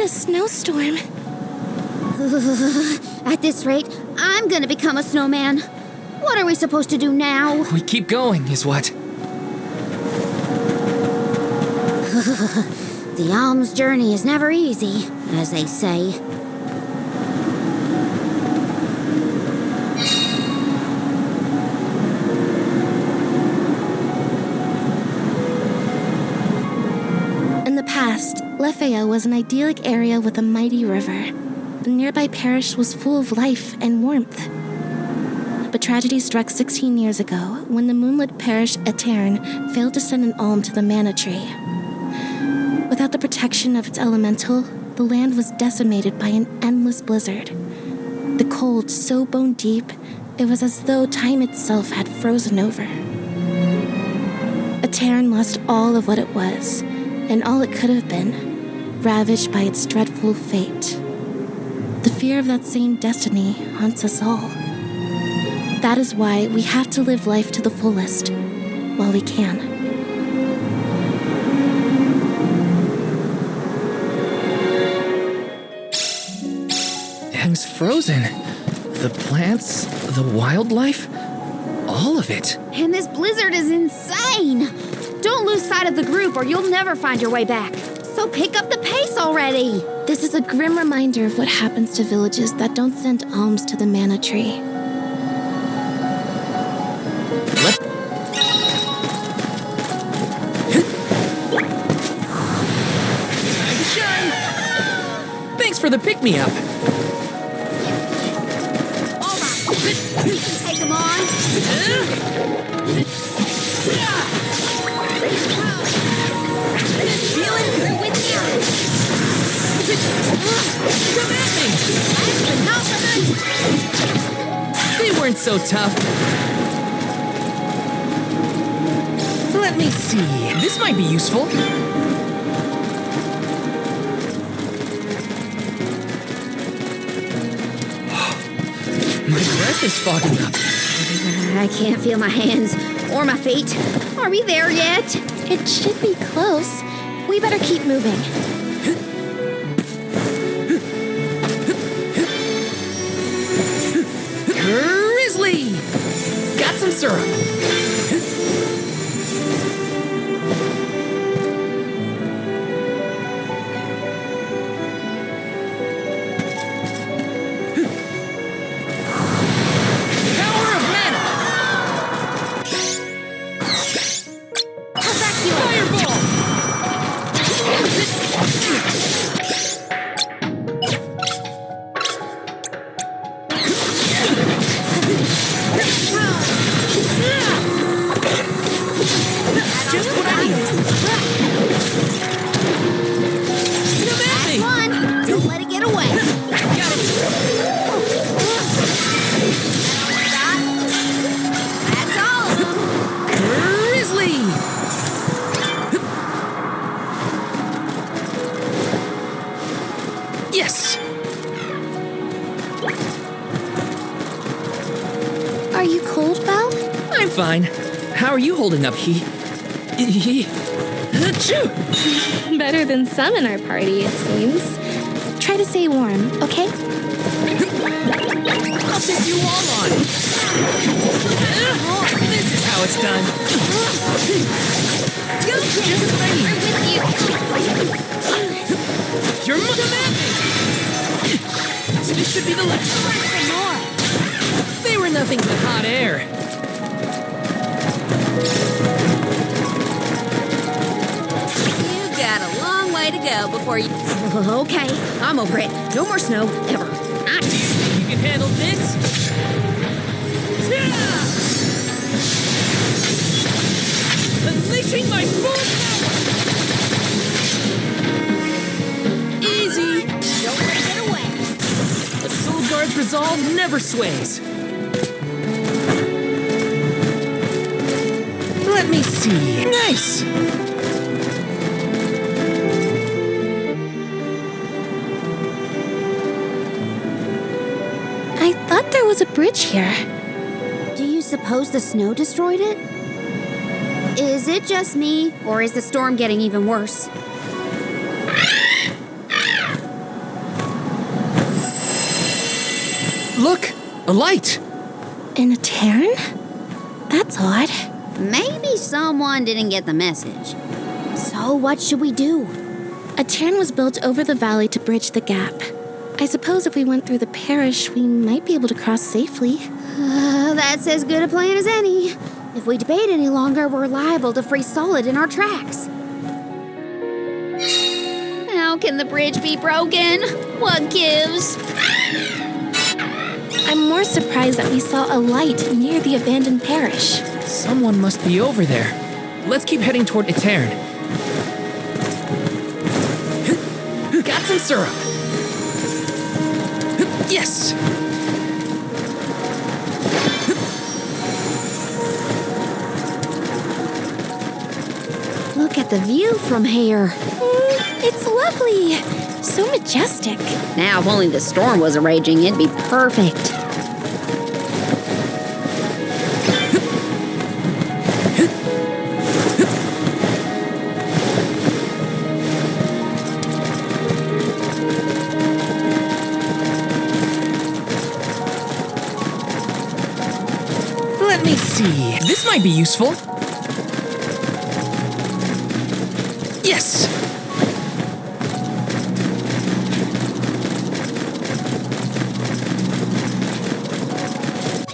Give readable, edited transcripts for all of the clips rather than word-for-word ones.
a snowstorm. At this rate, I'm gonna become a snowman. What are we supposed to do now? We keep going, is what? The alm's journey is never easy, as they say. In the past, Lefaya was an idyllic area with a mighty river. The nearby parish was full of life and warmth. But tragedy struck 16 years ago when the moonlit parish Etern failed to send an alm to the Mana Tree. Without the protection of its elemental, the land was decimated by an endless blizzard. The cold so bone deep, it was as though time itself had frozen over. Etern lost all of what it was, and all it could have been, ravaged by its dreadful fate. The fear of that same destiny haunts us all. That is why we have to live life to the fullest, while we can. Aang's frozen. The plants, the wildlife, all of it. And this blizzard is insane! Don't lose sight of the group or you'll never find your way back. So pick up the pace already! This is a grim reminder of what happens to villages that don't send alms to the Mana Tree. Thanks for the pick-me-up. You can take them on. Feeling through with you. Come at me! Last but not least. They weren't so tough. Let me see. This might be useful. My breath is fogging up. I can't feel my hands or my feet. Are we there yet? It should be close. We better keep moving. Grizzly! Got some syrup. Just what I need. Last one. Don't let it get away. Got him. That's all of them. Grizzly! Yes! Are you cold, Val? I'm fine. How are you holding up, Achoo! Better than some in our party, it seems. Try to stay warm, okay? I'll take you all on. This is how it's done. Just what I need. You're demanding. So this should be the last. Some more. They were nothing but hot air. You've got a long way to go before you... Okay, I'm over it. No more snow, ever. You can handle this? Unleashing my full power! Easy! Don't let it get away. A Soul Guard's resolve never sways. Let me see. Nice! I thought there was a bridge here. Do you suppose the snow destroyed it? Is it just me, or is the storm getting even worse? Look! A light! In a Terran? That's odd. Maybe someone didn't get the message. So what should we do? A Terran was built over the valley to bridge the gap. I suppose if we went through the parish, we might be able to cross safely. That's as good a plan as any. If we debate any longer, we're liable to freeze solid in our tracks. How can the bridge be broken? What gives? I'm more surprised that we saw a light near the abandoned parish. Someone must be over there. Let's keep heading toward Aetern. Got some syrup. Yes! Look at the view from here. It's lovely. So majestic. Now, if only the storm wasn't raging, it'd be perfect. Let me see. This might be useful. Yes!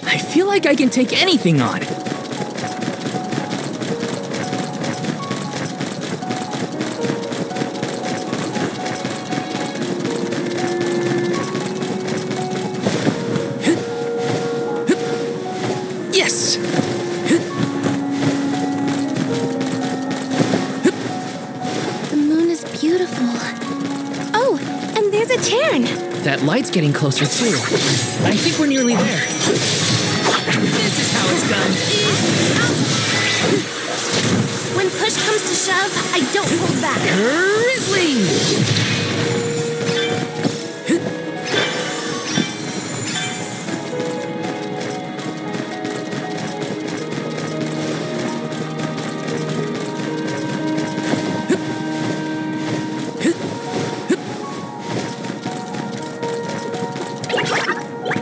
I feel like I can take anything on. Yes! The moon is beautiful. Oh, and there's a Terran. That light's getting closer too. I think we're nearly there. This is how it's done. When push comes to shove, I don't hold back. Grizzly!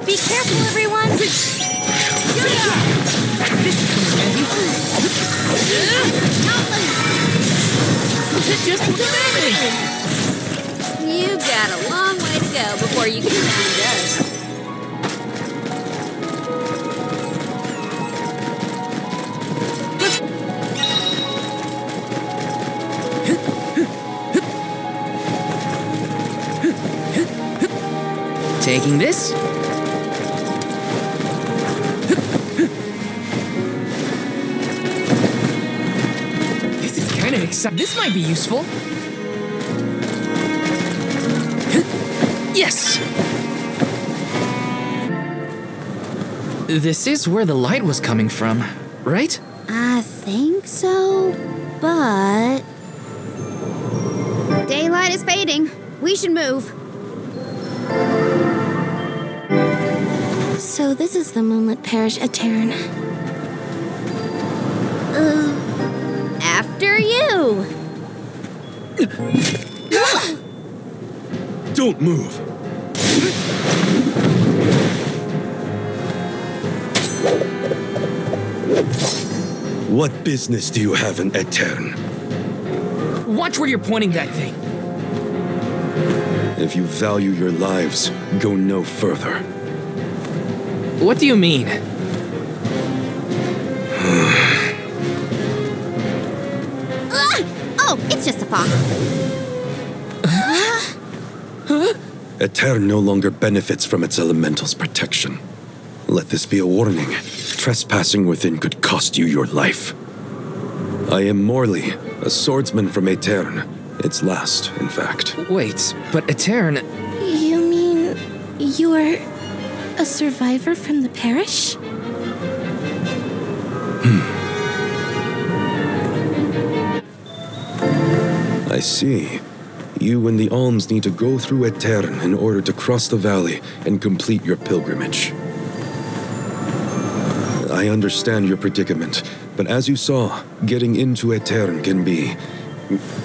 Be careful, everyone. This should come in handy. Just damage! You got a long way to go before you can find us. Taking this. This is kind of exciting. This might be useful. Yes! This is where the light was coming from, right? I think so, but... Daylight is fading. We should move. So this is the moonlit parish at Terran. After you. Don't move. What business do you have in Aetern? Watch where you're pointing that thing. If you value your lives, go no further. What do you mean? Oh, it's just a fog. Aetern no longer benefits from its elemental's protection. Let this be a warning. Trespassing within could cost you your life. I am Morley, a swordsman from Aetern. Its last, in fact. Wait, but Aetern... You mean you're a survivor from the parish? I see. You and the Alms need to go through Aetern in order to cross the valley and complete your pilgrimage. I understand your predicament, but as you saw, getting into Aetern can be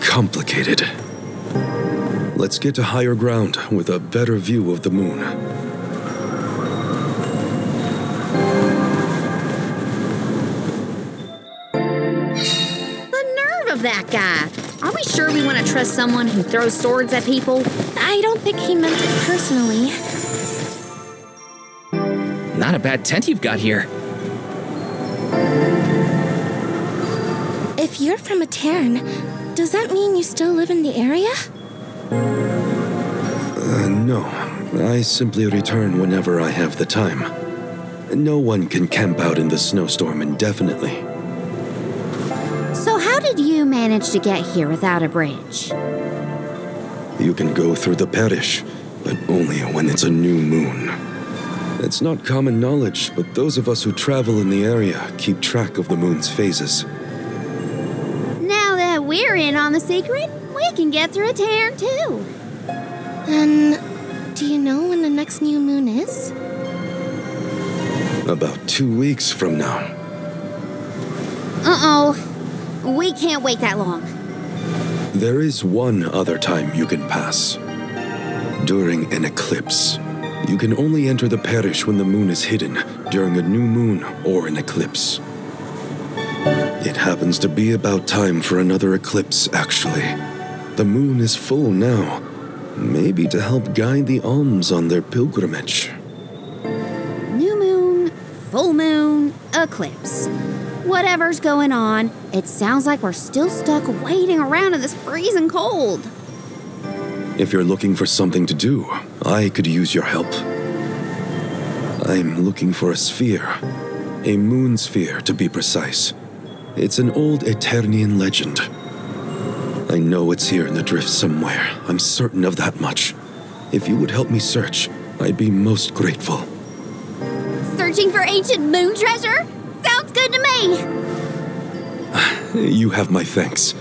complicated. Let's get to higher ground with a better view of the moon. of that guy. Are we sure we want to trust someone who throws swords at people? I don't think he meant it personally. Not a bad tent you've got here. If you're from Aetern, does that mean you still live in the area? No. I simply return whenever I have the time. No one can camp out in the snowstorm indefinitely. So how did you manage to get here without a bridge? You can go through the parish, but only when it's a new moon. It's not common knowledge, but those of us who travel in the area keep track of the moon's phases. Now that we're in on the secret, we can get through Aetern too. Then, do you know when the next new moon is? About 2 weeks from now. Uh-oh. We can't wait that long. There is one other time you can pass. During an eclipse. You can only enter the parish when the moon is hidden, during a new moon or an eclipse. It happens to be about time for another eclipse, actually. The moon is full now, maybe to help guide the alms on their pilgrimage. New moon, full moon, eclipse. Whatever's going on, it sounds like we're still stuck waiting around in this freezing cold. If you're looking for something to do, I could use your help. I'm looking for a sphere. A moon sphere, to be precise. It's an old Aeternian legend. I know it's here in the drift somewhere. I'm certain of that much. If you would help me search, I'd be most grateful. Searching for ancient moon treasure? Sounds good to me. You have my thanks.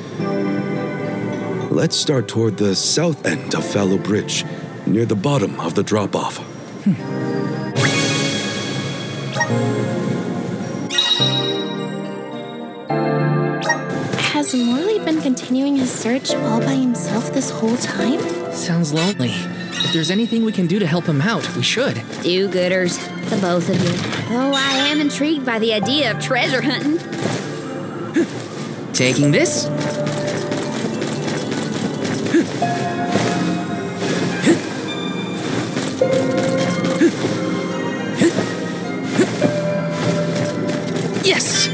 Let's start toward the south end of Fallow Bridge, near the bottom of the drop-off. Has Morley been continuing his search all by himself this whole time? Sounds lonely. If there's anything we can do to help him out, we should. Do-gooders, the both of you. Though I am intrigued by the idea of treasure hunting. Taking this? Yes!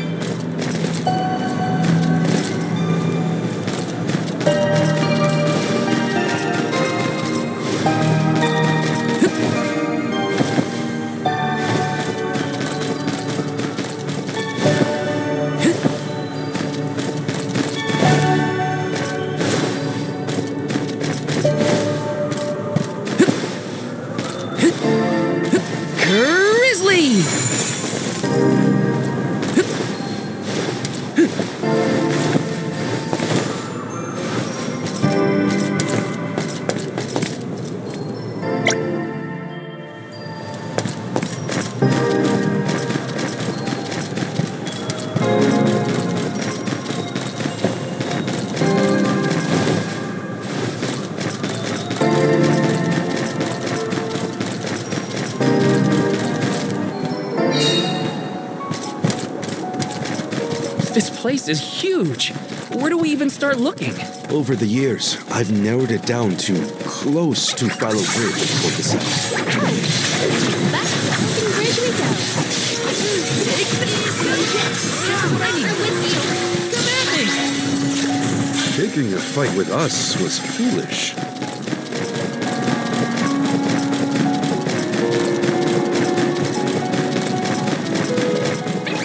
Grizzly! This place is huge. Where do we even start looking? Over the years, I've narrowed it down to close to Fallow Bridge toward the south. Back to Open Bridge we go. Taking a fight with us was foolish.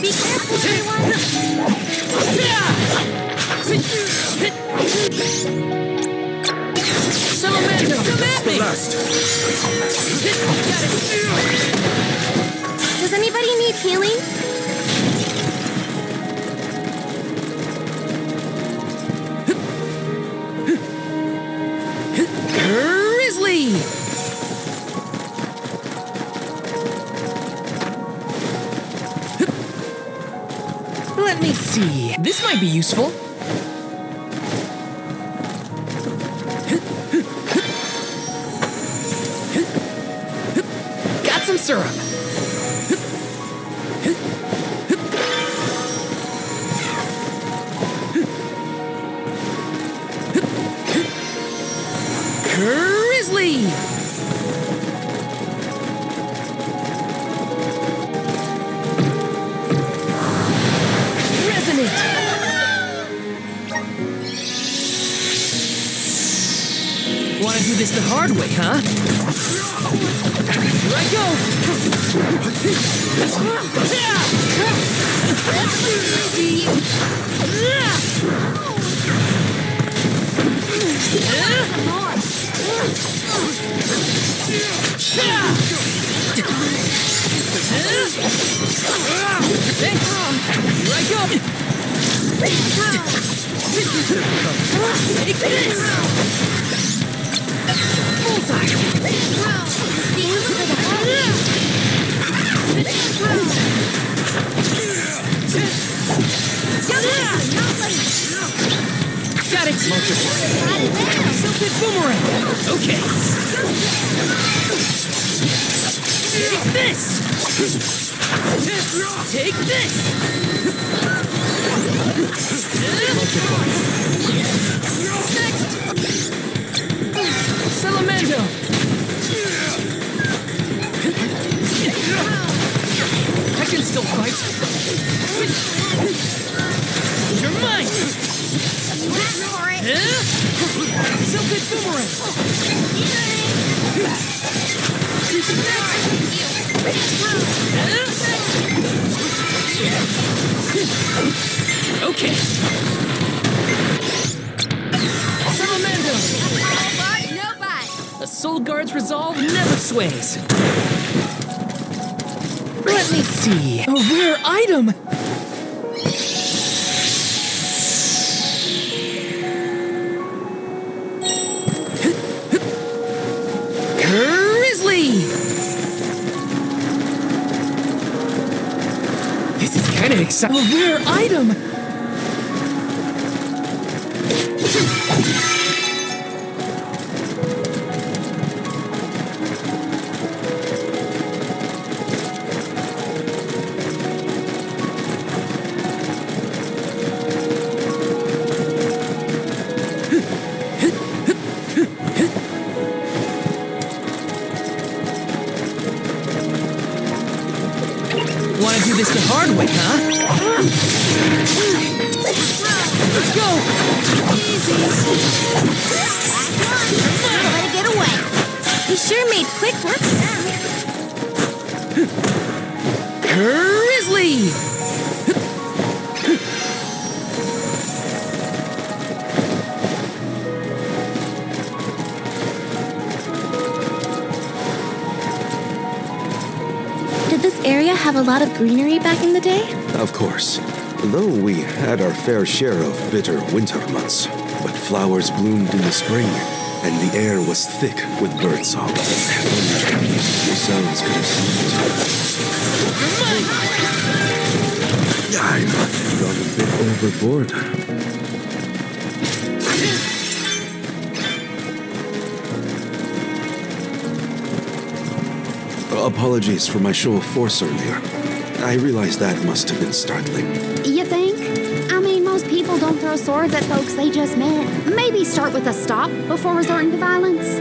Be careful, everyone. Does anybody need healing? Grizzly! Let me see. This might be useful. Got some syrup. Grizzly! Resonant! Wanna do this the hard way, huh? Here I go! Here I go! Take this! Bullseye! Got it! Silphid boomerang! Okay! Take this! Take this! Next! Salamando! I can still fight! You're mine! Silphid boomerang! Okay. Salamando! A Soul Guard's resolve never sways. Let me see. A rare item! Grizzly! This is kind of exciting. A rare item! Wanna do this the hard way, huh? Let's go! Easy. Way to get away. You sure made quick work of them. Grizzly! Did this area have a lot of greenery back in the day? Of course. Though we had our fair share of bitter winter months. But flowers bloomed in the spring, and the air was thick with birdsong. The sounds could have seemed. I might have gone a bit overboard. Apologies for my show of force earlier. I realize that must have been startling. You think? I mean, most people don't throw swords at folks they just met. Maybe start with a stop before resorting to violence.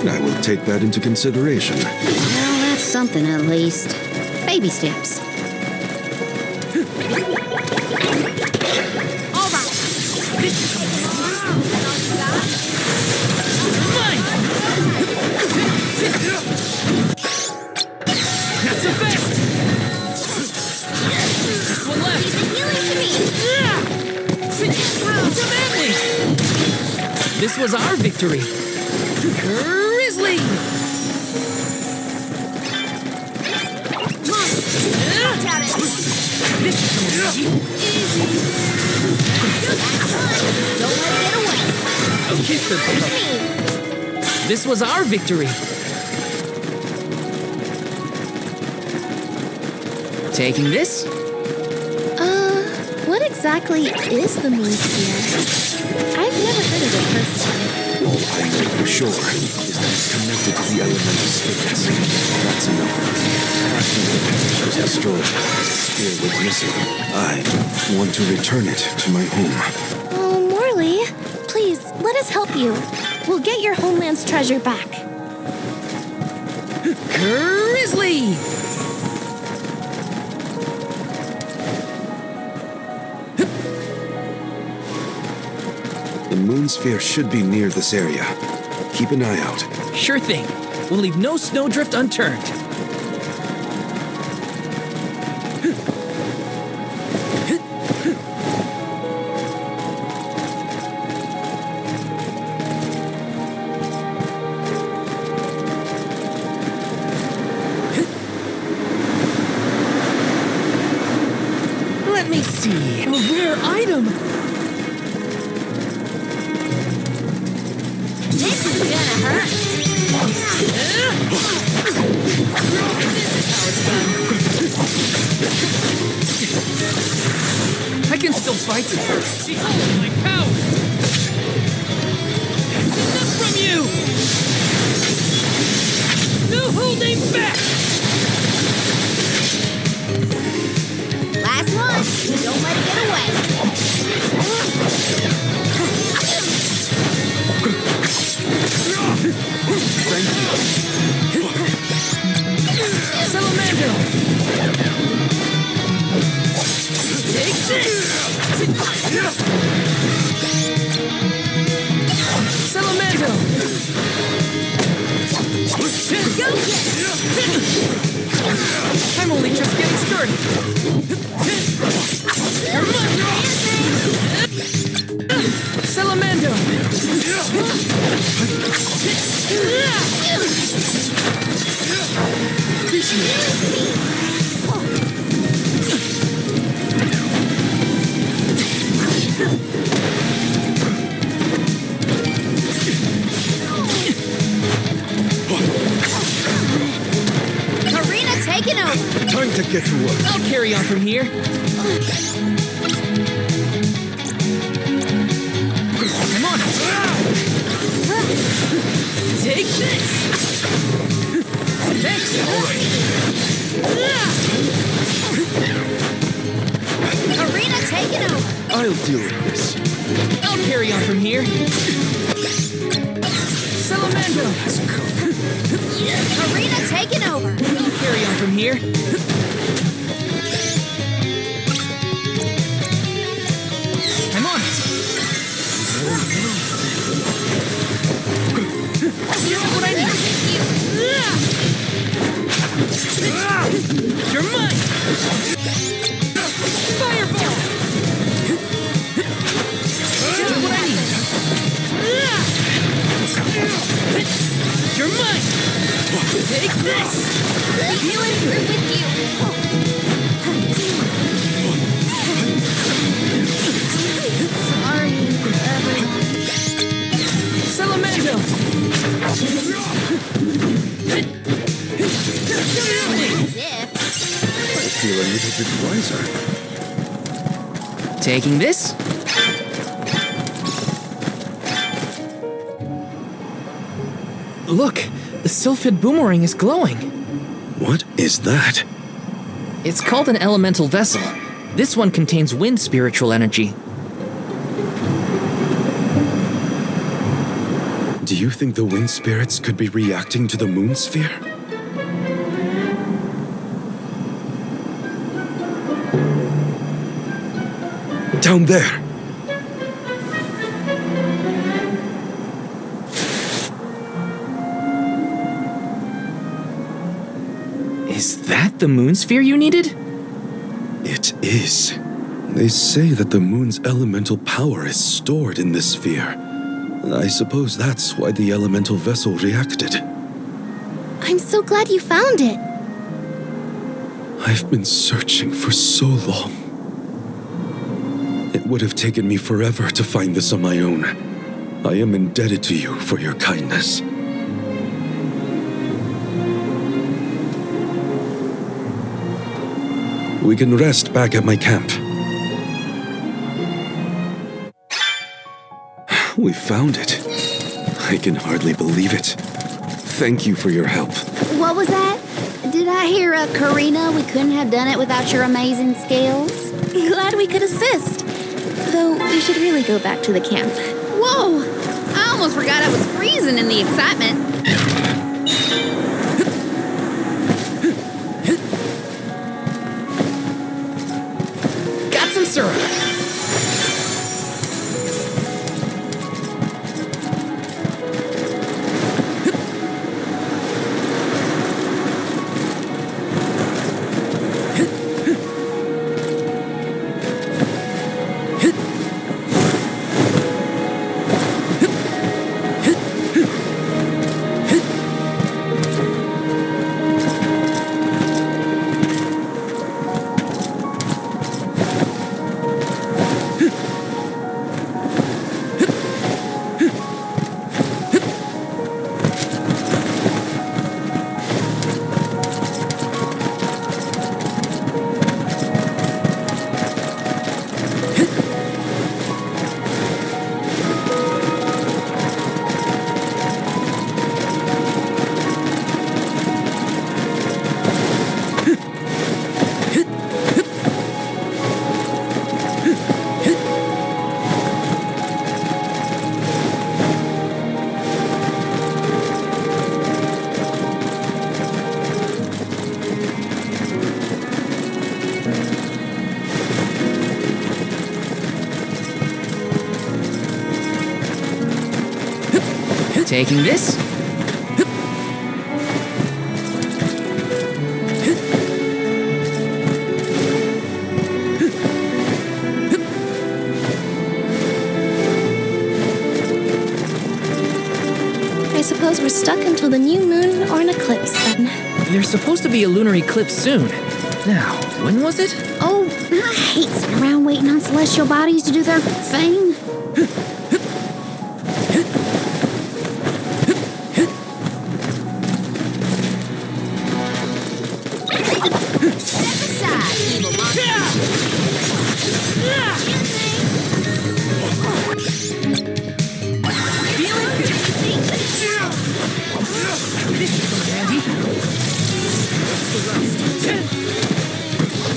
I will take that into consideration. Well, that's something at least. Baby steps. All right. That's a fist! Just one left! Come at me! This was our victory! Grizzly! Don't let it get away. Okay, this was our victory! Taking this? What exactly is the moon sphere? I've never heard of it personally. All I know for sure is that it's connected to the elemental spirits. That's enough. After the parish was destroyed, the sphere was missing. I want to return it to my home. Oh, Morley, please, let us help you. We'll get your homeland's treasure back. Grizzly! The moon sphere should be near this area. Keep an eye out. Sure thing. We'll leave no snowdrift unturned. Let me see. A rare item. This is gonna hurt. This is how it's done. I can still fight. Behold my power! Enough from you! No holding back! Last one. Don't let it get away. Salamander! Take this! Salamander! Go get it! I'm only just getting started. Salamander! Karina taking over. Time to get to work. I'll carry on from here. Come on. Take this. Thanks. All right. Karina taking over. I'll deal with this. I'll carry on from here. Salamander. Karina taking over. I'll carry on from here. I'm on it. Here's what I need. You're mine. Fireball. Here's what I need. You're mine. Take this. Healing through with you. Sorry, everyone. Salamander. If I feel a little bit wiser. Taking this. Look, the Sylphid boomerang is glowing. What is that? It's called an elemental vessel. This one contains wind spiritual energy. Do you think the wind spirits could be reacting to the moon sphere? Down there! Is that the moon sphere you needed? It is. They say that the moon's elemental power is stored in this sphere. I suppose that's why the elemental vessel reacted. I'm so glad you found it. I've been searching for so long. It would have taken me forever to find this on my own. I am indebted to you for your kindness. We can rest back at my camp. We found it. I can hardly believe it. Thank you for your help. What was that? Did I hear Karina? We couldn't have done it without your amazing skills. Glad we could assist. Though we should really go back to the camp. Whoa! I almost almost forgot I was freezing in the excitement. Got some syrup. Taking this. I suppose we're stuck until the new moon or an eclipse then. There's supposed to be a lunar eclipse soon. Now, when was it? Oh, I hate sitting around waiting on celestial bodies to do their thing.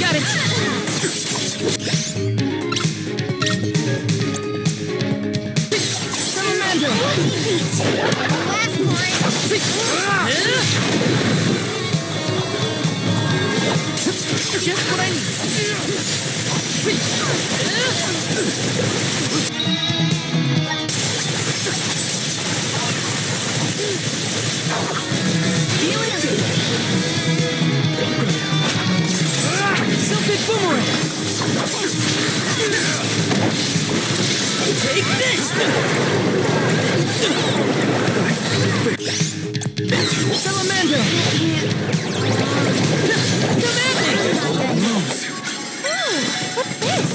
Got it. Just what I Silphid boomerang. Take this. Salamander. Come at me. What's this?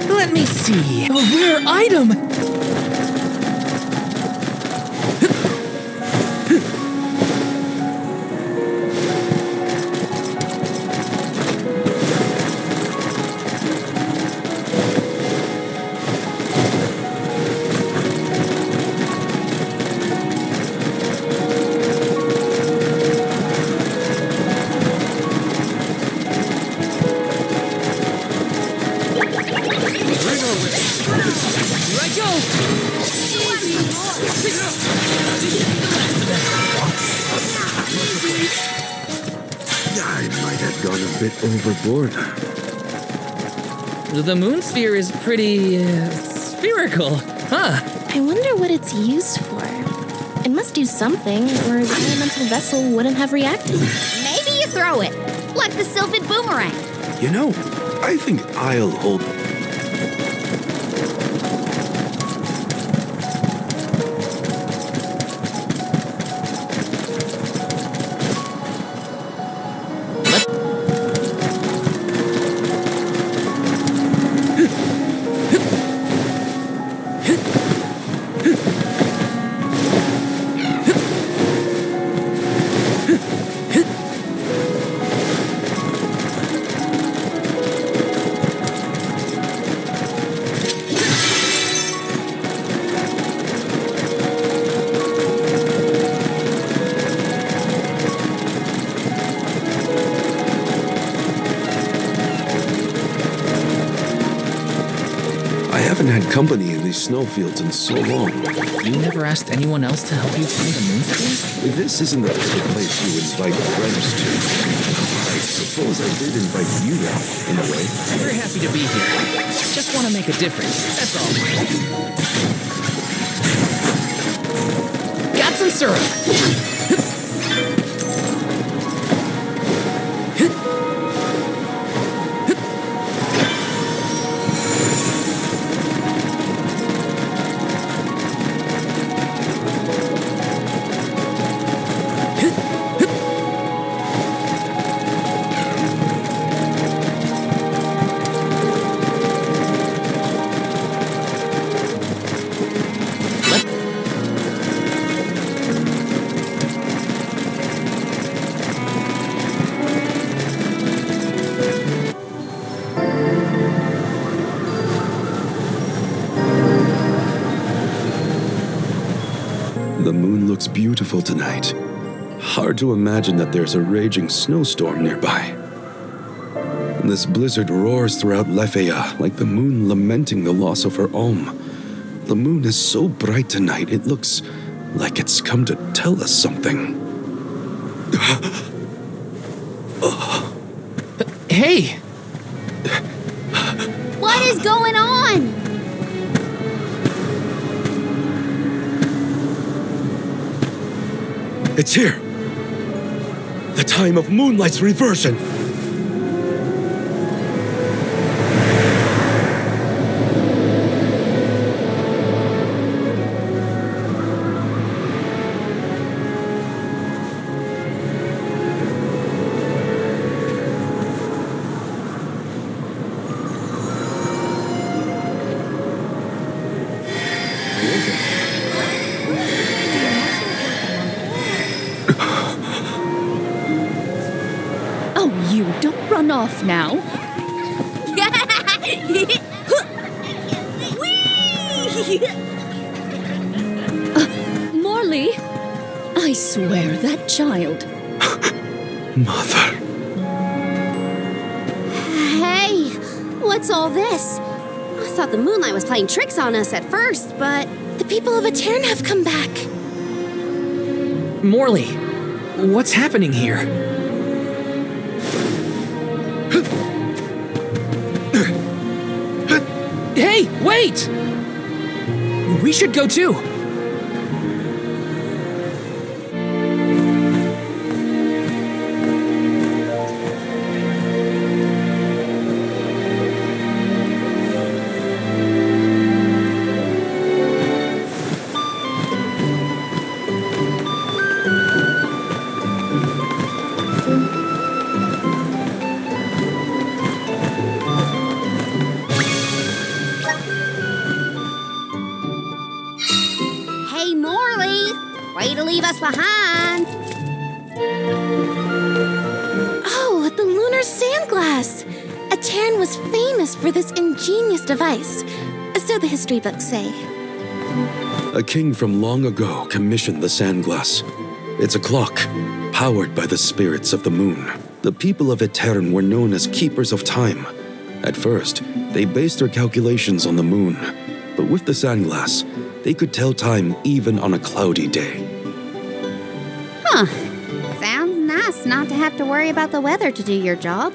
Let me see. A rare item. Here I go! I might have gone a bit overboard. The moon sphere is pretty spherical, huh? I wonder what it's used for. It must do something, or the elemental vessel wouldn't have reacted. Maybe you throw it, like the Silphid boomerang. You know, I think I'll hold. company in these snowfields in so long. You never asked anyone else to help you find the moon space? This isn't the type of place you invite friends to. I suppose I did invite you there, in a way. We're happy to be here. Just want to make a difference, that's all. Got some syrup. The moon looks beautiful tonight. Hard to imagine that there's a raging snowstorm nearby. This blizzard roars throughout Lefeya like the moon lamenting the loss of her Om. The moon is so bright tonight, it looks like it's come to tell us something. Hey! What is going on? It's here! The time of Moonlight's reversion! Oh, you don't run off now. Morley, I swear that child. Mother. Hey, what's all this? I thought the moonlight was playing tricks on us at first, but The people of Etern have come back. Morley, what's happening here? Hey, wait! We should go too. hey, Morley, way to leave us behind. Oh, the lunar sandglass! Etern was famous for this ingenious device, so the history books say. A king from long ago commissioned the Sandglass. It's a clock, powered by the spirits of the moon. The people of Etern were known as keepers of time. At first, they based their calculations on the moon, but with the Sandglass, they could tell time even on a cloudy day. Sounds nice not to have to worry about the weather to do your job.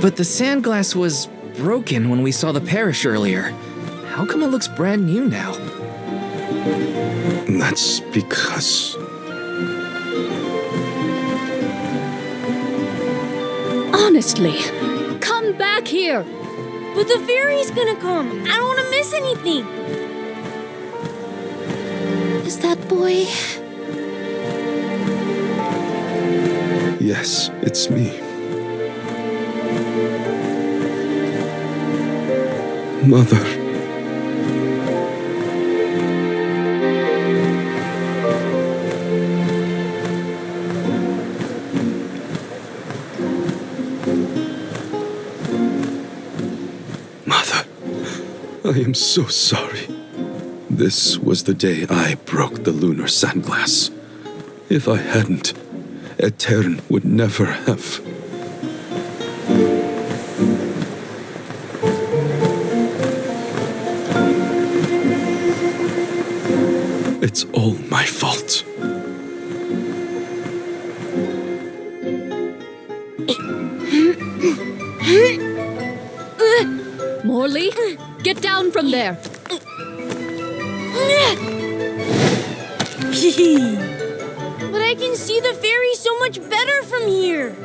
But the sandglass was broken when we saw the parish earlier. How come it looks brand new now? That's because... Honestly, come back here. But the fairy's gonna come. I don't want to miss anything. Is that boy? Yes, it's me. Mother. Mother, I am so sorry. This was the day I broke the lunar sandglass. If I hadn't, Etern would never have. It's all my fault. Morley, get down from there. But I can see the fairy so much better from here.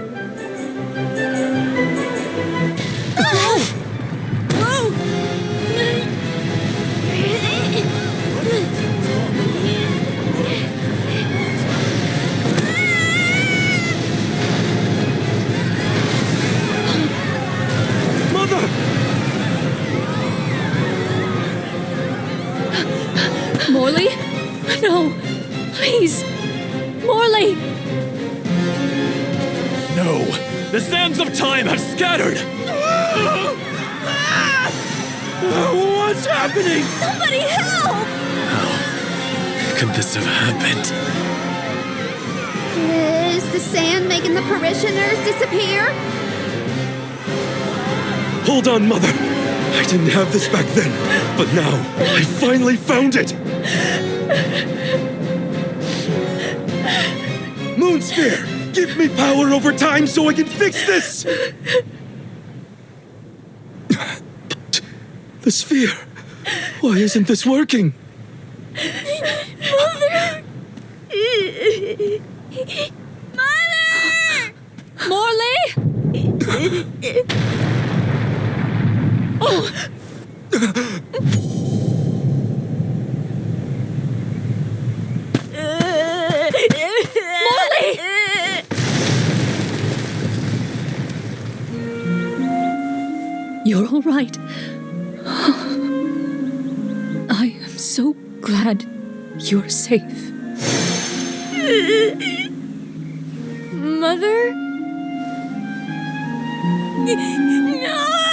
Mother! Morley? No, please. Morley! No! The sands of time have scattered! What's happening? Somebody help! Could this have happened? Is the sand making the parishioners disappear? Hold on, Mother! I didn't have this back then, but now I finally found it! Moonsphere! Give me power over time so I can fix this! But the sphere... Why isn't this working? Morley! You're all right. I am so glad you're safe. Mother? No!